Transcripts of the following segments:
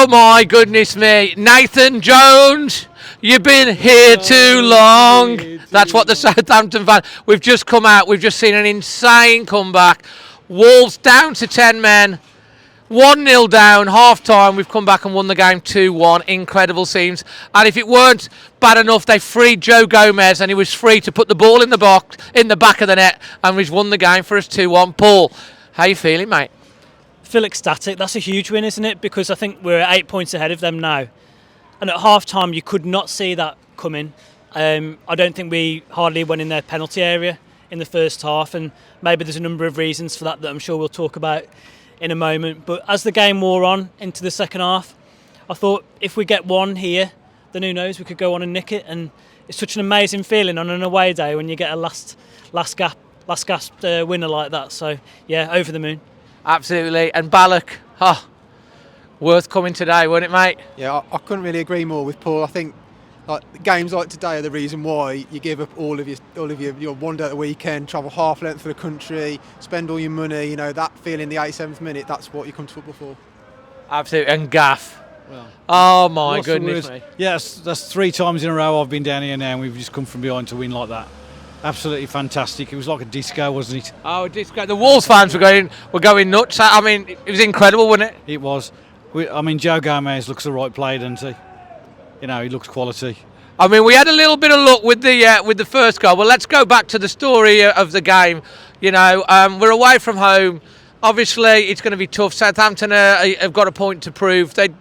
Oh my goodness me. Nathan Jones, you've been here too long. That's what the Southampton fan. We've just come out. We've just seen an insane comeback. Wolves down to 10 men. 1-0 down, half time. We've come back and won the game 2-1. Incredible scenes. And if it weren't bad enough, they freed Joe Gomez and he was free to put the ball in the box, in the back of the net, and we've won the game for us 2-1. Paul, how you feeling, mate? I feel ecstatic. That's a huge win, isn't it? Because I think we're 8 points ahead of them now. And at half time, you could not see that coming. I don't think we hardly went in their penalty area in the first half, and maybe there's a number of reasons for that I'm sure we'll talk about in a moment. But as the game wore on into the second half, I thought if we get one here, then who knows, we could go on and nick it. And it's such an amazing feeling on an away day when you get a last gasp winner like that. So yeah, over the moon. Absolutely. And Balak, worth coming today, wasn't it, mate? Yeah, I couldn't really agree more with Paul. I think games like today are the reason why you give up all of your one day at the weekend, travel half length of the country, spend all your money. You know, that feeling, the 87th minute, that's what you come to football for. Absolutely. And Gaff. Well, oh my goodness me. Yes, that's 3 times in a row I've been down here now and we've just come from behind to win like that. Absolutely fantastic. It was like a disco, wasn't it? Oh, a disco. The Wolves fans were going nuts. I mean, it was incredible, wasn't it? It was. Joe Gomez looks the right player, doesn't he? You know, he looks quality. I mean, we had a little bit of luck with the first goal. Well, let's go back to the story of the game. You know, we're away from home. Obviously, it's going to be tough. Southampton have got a point to prove. They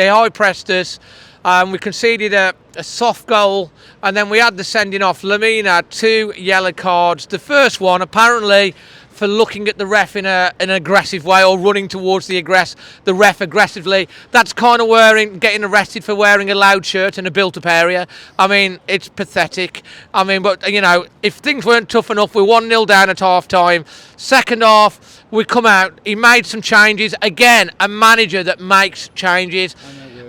high pressed us. We conceded a soft goal, and then we had the sending off. Lamine had 2 yellow cards. The first one, apparently, for looking at the ref in an aggressive way or running towards the ref aggressively. That's kind of getting arrested for wearing a loud shirt in a built-up area. I mean, it's pathetic. I mean, but, you know, if things weren't tough enough, we're 1-0 down at half-time. Second half, we come out. He made some changes. Again, a manager that makes changes.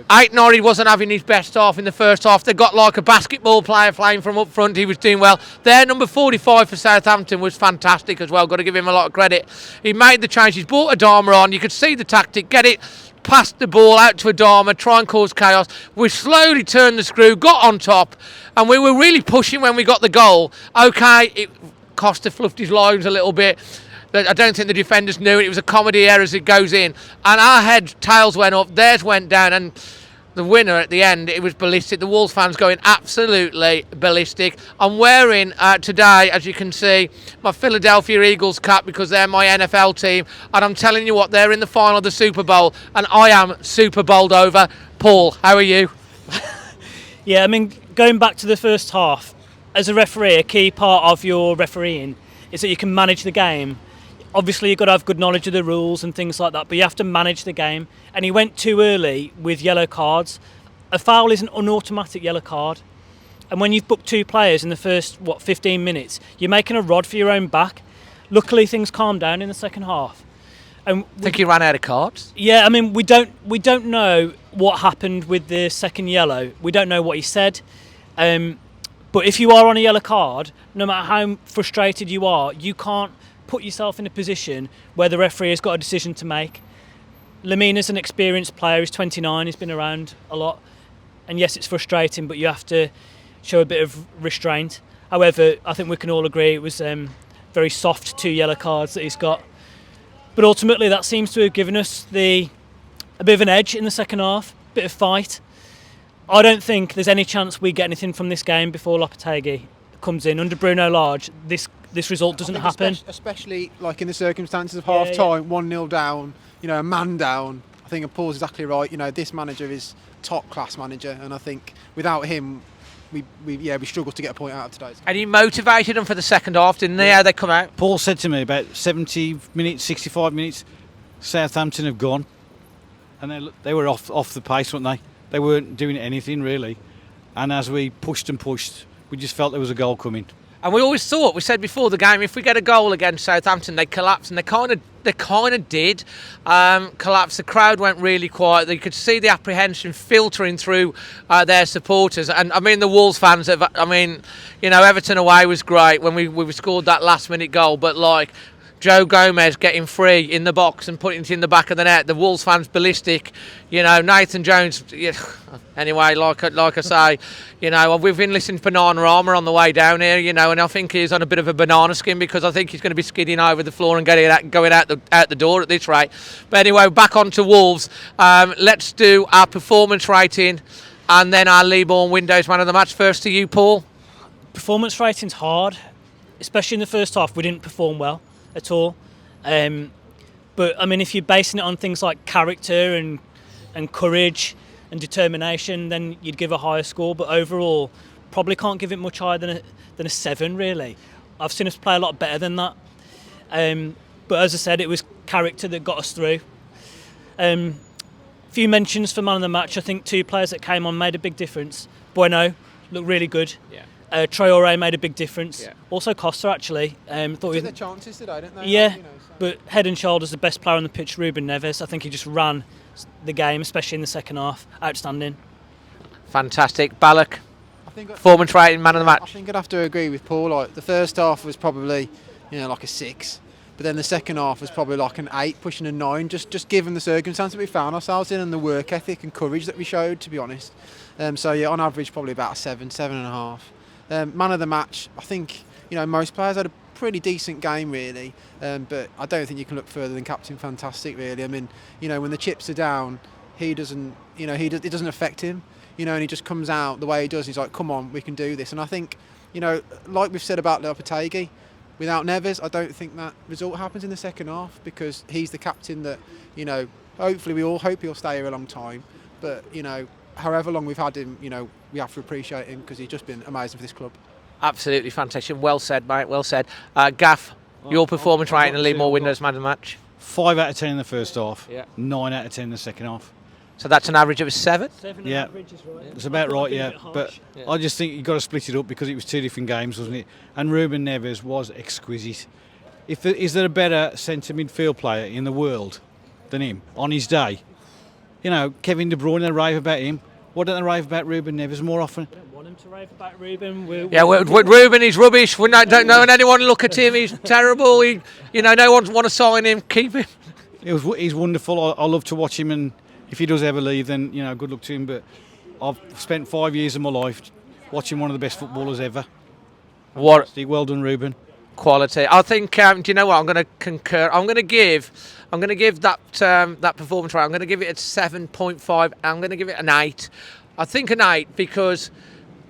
Aït-Nouri wasn't having his best half in the first half. They got like a basketball player playing from up front. He was doing well. Their number 45 for Southampton was fantastic as well. Got to give him a lot of credit. He made the changes, brought Adama on. You could see the tactic. Get it, pass the ball out to Adama, try and cause chaos. We slowly turned the screw, got on top, and we were really pushing when we got the goal. Okay, Costa fluffed his lines a little bit. I don't think the defenders knew it. It was a comedy error as it goes in. And our tails went up, theirs went down, and the winner at the end, it was ballistic. The Wolves fans going absolutely ballistic. I'm wearing today, as you can see, my Philadelphia Eagles cap because they're my NFL team. And I'm telling you what, they're in the final of the Super Bowl, and I am Super Bowled over. Paul, how are you? Yeah, I mean, going back to the first half, as a referee, a key part of your refereeing is that you can manage the game. Obviously, you've got to have good knowledge of the rules and things like that, but you have to manage the game. And he went too early with yellow cards. A foul is an unautomatic yellow card. And when you've booked 2 players in the first, 15 minutes, you're making a rod for your own back. Luckily, things calmed down in the second half. And I think he ran out of cards. Yeah, I mean, we don't know what happened with the second yellow. We don't know what he said. But if you are on a yellow card, no matter how frustrated you are, you can't put yourself in a position where the referee has got a decision to make. Lamina's an experienced player, he's 29, he's been around a lot. And yes, it's frustrating, but you have to show a bit of restraint. However, I think we can all agree it was very soft 2 yellow cards that he's got. But ultimately, that seems to have given us a bit of an edge in the second half, a bit of fight. I don't think there's any chance we get anything from this game before Lopetegui comes in. Under Bruno Lage, this result doesn't happen. Especially like in the circumstances of half time, 1-0 down, you know, a man down. I think Paul's exactly right. You know, this manager is top class manager, and I think without him, we struggled to get a point out of today's game. And he motivated them for the second half, didn't he? How they come out. Paul said to me about 70 minutes, 65 minutes, Southampton have gone, and they were off the pace, weren't they? They weren't doing anything really, and as we pushed and pushed, we just felt there was a goal coming. And we always thought, we said before the game, if we get a goal against Southampton, they collapse, and they kind of did collapse. The crowd went really quiet. You could see the apprehension filtering through their supporters. And I mean, the Wolves fans Everton away was great when we scored that last minute goal, but Joe Gomez getting free in the box and putting it in the back of the net. The Wolves fans ballistic. You know, Nathan Jones. Yeah, anyway, like I say, you know, we've been listening to Banana Rama on the way down here. You know, and I think he's on a bit of a banana skin because I think he's going to be skidding over the floor and going out the door at this rate. But anyway, back on to Wolves. Let's do our performance rating and then our LEAMORE Windows Man of the Match. First to you, Paul. Performance rating's hard, especially in the first half. We didn't perform well at all. But I mean, if you're basing it on things like character and courage and determination, then you'd give a higher score. But overall, probably can't give it much higher than a 7. Really, I've seen us play a lot better than that. But as I said, it was character that got us through. Few mentions for man of the match. I think 2 players that came on made a big difference. Bueno looked really good. Yeah. Traore made a big difference. Yeah. Also Costa actually. Took their chances today, didn't they? Yeah, You know, so. but head and shoulders the best player on the pitch, Ruben Neves. I think he just ran the game, especially in the second half. Outstanding. Fantastic. Balak, I think performance rating, man of the I match. think I'd have to agree with Paul. Like the first half was probably, you know, like a 6, but then the second half was probably like an 8, pushing a 9. Just given the circumstances that we found ourselves in and the work ethic and courage that we showed, to be honest. So yeah, on average, probably about a 7, 7.5. Man of the match, I think, you know, most players had a pretty decent game really, but I don't think you can look further than Captain Fantastic really. I mean, you know, when the chips are down, he doesn't, you know, it doesn't affect him, you know, and he just comes out the way he does. He's like, come on, we can do this. And I think, you know, like we've said about Lopetegui, without Neves, I don't think that result happens in the second half because he's the captain that, you know, hopefully we all hope he'll stay here a long time, but, you know, however long we've had him, you know, we have to appreciate him because he's just been amazing for this club. Absolutely fantastic. Well said, mate. Well said. Gaff, your performance rating and LEAMORE Windows Man of the Match. 5 out of 10 in the first half. Yeah. 9 out of 10 in the second half. So that's an average of a 7. 7 Yeah. average is right. It's about right, yeah. But Yeah. I just think you've got to split it up because it was 2 different games, wasn't it? And Ruben Neves was exquisite. Is there a better centre midfield player in the world than him on his day? You know, Kevin De Bruyne, they rave about him. Why don't they rave about Ruben Neves more often? We don't want him to rave about Ruben. Ruben is rubbish. We don't know anyone look at him. He's terrible. No one want to sign him. Keep him. He's wonderful. I love to watch him, and if he does ever leave, then good luck to him. But I've spent 5 years of my life watching one of the best footballers ever. What? Well done, Ruben. Quality. I think. Do you know what? I'm going to concur. I'm going to give that performance rate. I'm going to give it a 7.5. I'm going to give it an 8. I think an 8 because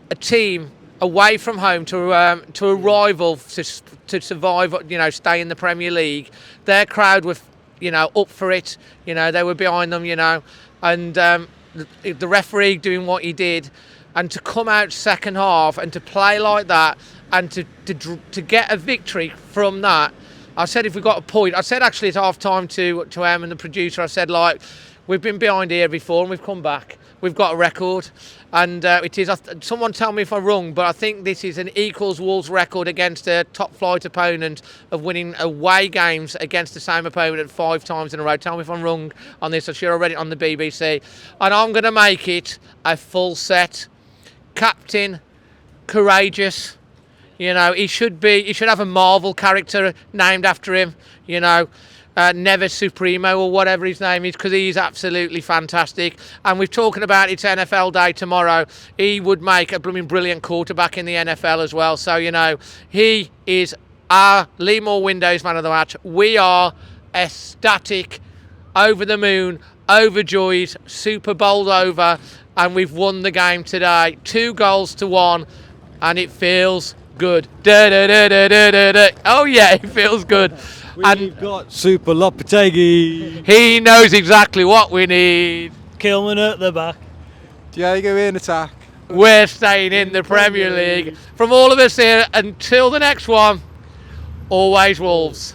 a team away from home to a rival to survive. Stay in the Premier League. Their crowd were up for it. They were behind them. And the referee doing what he did, and to come out second half and to play like that. And to get a victory from that, I said if we got a point, I said actually at half time to Em and the producer, I said like we've been behind here before and we've come back, we've got a record, and it is. Someone tell me if I'm wrong, but I think this is an equals Wolves record against a top flight opponent of winning away games against the same opponent 5 times in a row. Tell me if I'm wrong on this. I'm sure I read it on the BBC, and I'm going to make it a full set. Captain, courageous. He should have a Marvel character named after him, Never Supremo or whatever his name is, because he's absolutely fantastic. And we're talking about it's NFL Day tomorrow. He would make a brilliant quarterback in the NFL as well. So, he is our LEAMORE Windows Man of the Match. We are ecstatic, over the moon, overjoyed, Super Bowl over, and we've won the game today. 2-1, and it feels good. Oh yeah, it feels good. We've got Super Lopetegui. He knows exactly what we need. Kilman at the back. Diego in attack. We're staying in the Premier League. From all of us here, until the next one, always Wolves.